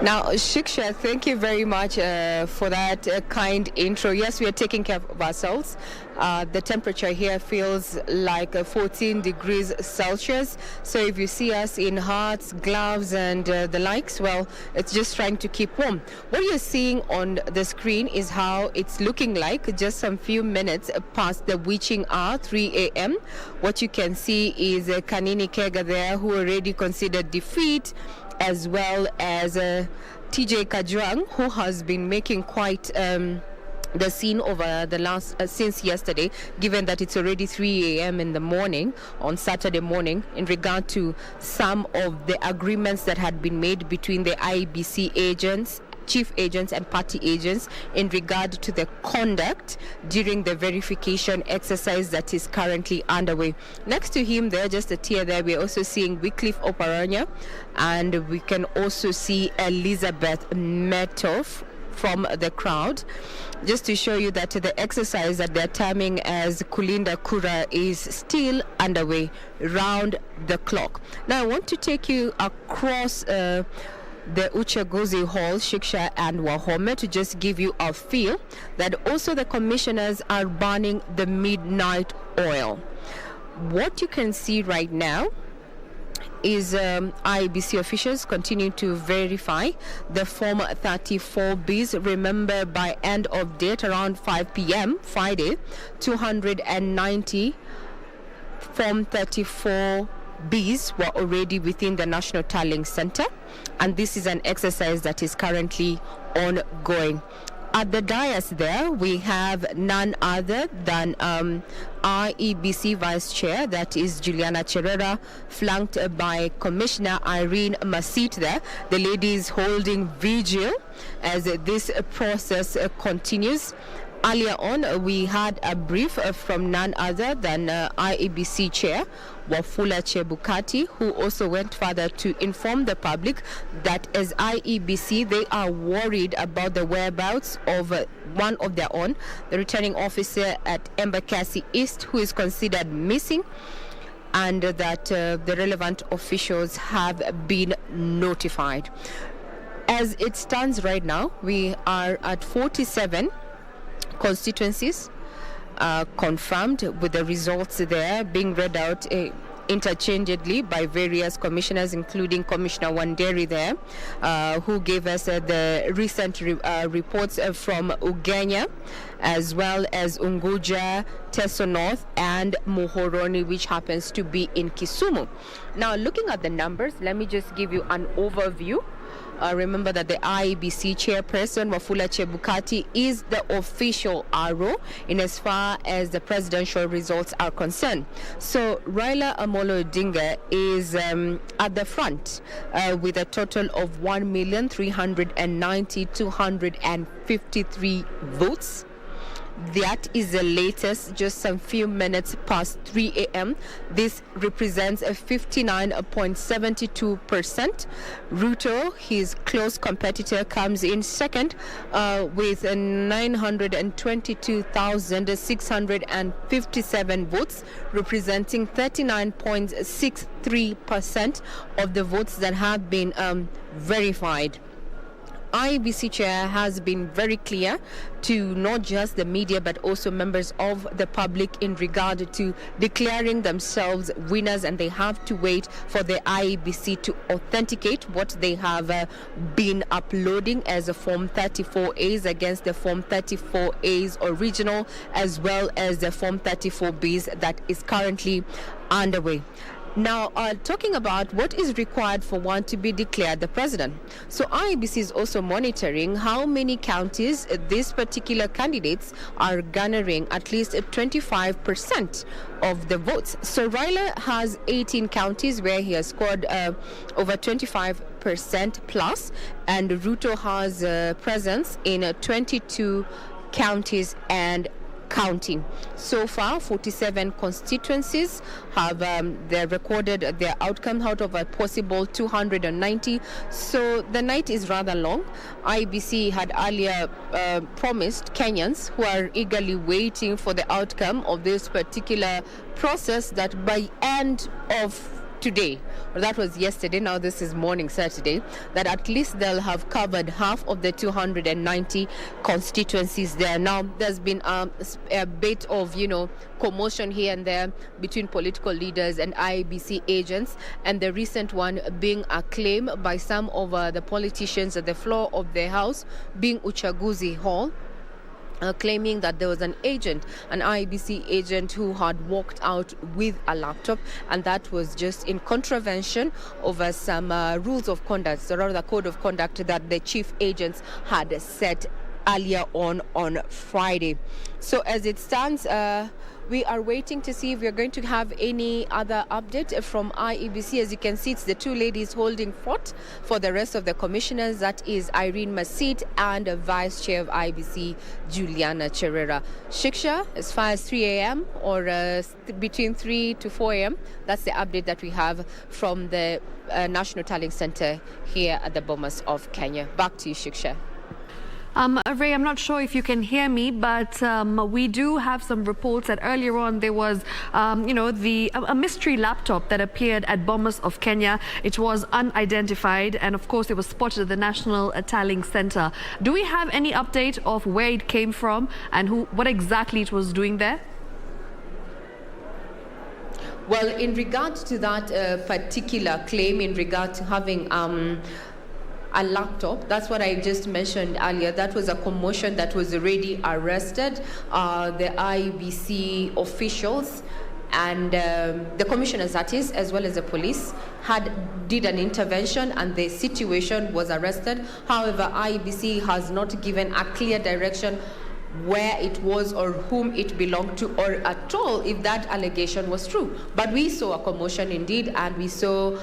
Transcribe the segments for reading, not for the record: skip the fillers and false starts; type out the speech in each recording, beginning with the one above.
Now, Shiksha, thank you very much for that kind intro. Yes, we are taking care of ourselves. The temperature here feels like 14 degrees Celsius. So if you see us in hats, gloves, and the likes, well, it's just trying to keep warm. What you're seeing on the screen is how it's looking like just some few minutes past the witching hour, 3 a.m. What you can see is Kanini Kega there, who already considered defeat, as well as TJ Kajwang, who has been making quite the scene over the last since yesterday, given that it's already 3 a.m. in the morning on Saturday morning, in regard to some of the agreements that had been made between the IEBC agents, chief agents and party agents in regard to the conduct during the verification exercise that is currently underway. Next to him there, just a tier there, we're also seeing Wycliffe Oparanya, and we can also see Elizabeth Metoff from the crowd, just to show you that the exercise that they're terming as Kulinda Kura is still underway round the clock. Now I want to take you across the Uchaguzi Hall, Shiksha and Wahome, to just give you a feel that also the commissioners are burning the midnight oil. What you can see right now is IEBC officials continue to verify the Form 34Bs. Remember, by end of date around 5 p.m. Friday, 290 Form 34Bs were already within the National Tallying Center, and this is an exercise that is currently ongoing. At the dais there, we have none other than IEBC Vice Chair, that is Juliana Cherera, flanked by Commissioner Irene Masit there. The lady is holding vigil as this process continues. Earlier on, we had a brief from none other than IEBC Chair Wafula Chebukati, who also went further to inform the public that as IEBC, they are worried about the whereabouts of one of their own, the returning officer at Embakasi East, who is considered missing, and that the relevant officials have been notified. As it stands right now, we are at 47 constituencies confirmed, with the results there being read out interchangeably by various commissioners, including Commissioner Wanderi there, who gave us the recent reports from Ugenya, as well as Unguja, Teso North, and Muhoroni, which happens to be in Kisumu. Now, looking at the numbers, let me just give you an overview. Remember that the IEBC chairperson, Wafula Chebukati, is the official RO in as far as the presidential results are concerned. So Raila Amolo Odinga is at the front with a total of 1,390,253 votes. That is the latest, just some few minutes past 3 a.m. This represents a 59.72%. Ruto, his close competitor, comes in second with 922,657 votes, representing 39.63% of the votes that have been verified. IEBC Chair has been very clear to not just the media but also members of the public in regard to declaring themselves winners, and they have to wait for the IEBC to authenticate what they have been uploading as a Form 34As against the Form 34As original, as well as the Form 34Bs that is currently underway. Now, talking about what is required for one to be declared the president. So IEBC is also monitoring how many counties these particular candidates are garnering at least 25% of the votes. So Raila has 18 counties where he has scored over 25% plus, and Ruto has presence in 22 counties and counting. So far, 47 constituencies have they recorded their outcome out of a possible 290. So the night is rather long. IBC had earlier promised Kenyans who are eagerly waiting for the outcome of this particular process that by end of today, or that was yesterday, now this is morning Saturday, that at least they'll have covered half of the 290 constituencies there. Now, there's been a bit of, commotion here and there between political leaders and IEBC agents, and the recent one being a claim by some of the politicians at the floor of the House, being Uchaguzi Hall, claiming that there was an IEBC agent who had walked out with a laptop, and that was just in contravention over some rules of conduct, or rather code of conduct that the chief agents had set earlier on Friday. So as it stands, we are waiting to see if we're going to have any other update from IEBC. As you can see, it's the two ladies holding fort for the rest of the commissioners. That is Irene Masit and Vice Chair of IEBC, Juliana Cherera. Shiksha, as far as 3 a.m. or between 3 to 4 a.m., that's the update that we have from the National Tallying Center here at the Bomas of Kenya. Back to you, Shiksha. Ray, I'm not sure if you can hear me, but we do have some reports that earlier on there was, a mystery laptop that appeared at Bomas of Kenya. It was unidentified, and of course it was spotted at the National Tallying Center. Do we have any update of where it came from and what exactly it was doing there? Well, in regards to that particular claim, in regard to having a laptop, that's what I just mentioned earlier. That was a commotion that was already arrested. The IEBC officials and the commissioners, that is, as well as the police, did an intervention, and the situation was arrested. However, IEBC has not given a clear direction where it was or whom it belonged to, or at all if that allegation was true. But we saw a commotion indeed, and we saw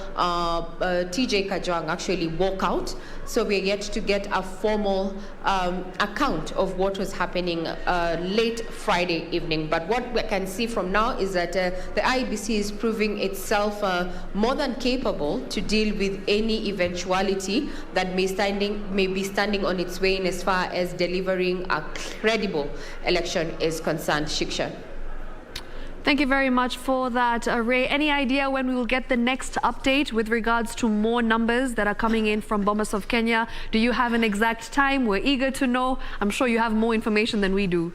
TJ Kajwang actually walk out. So we're yet to get a formal account of what was happening late Friday evening. But what we can see from now is that the IEBC is proving itself more than capable to deal with any eventuality that may be standing on its way in as far as delivering a credible election is concerned. Shiksha. Thank you very much for that, Ray. Any idea when we will get the next update with regards to more numbers that are coming in from Bomas of Kenya? Do you have an exact time? We're eager to know. I'm sure you have more information than we do.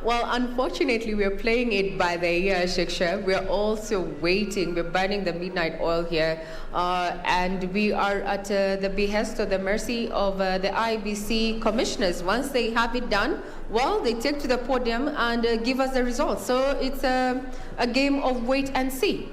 Well, unfortunately, we're playing it by the ear, Shiksha. We're also waiting. We're burning the midnight oil here. And we are at the behest or the mercy of the IEBC commissioners. Once they have it done, well, they take to the podium and give us the results. So it's a game of wait and see.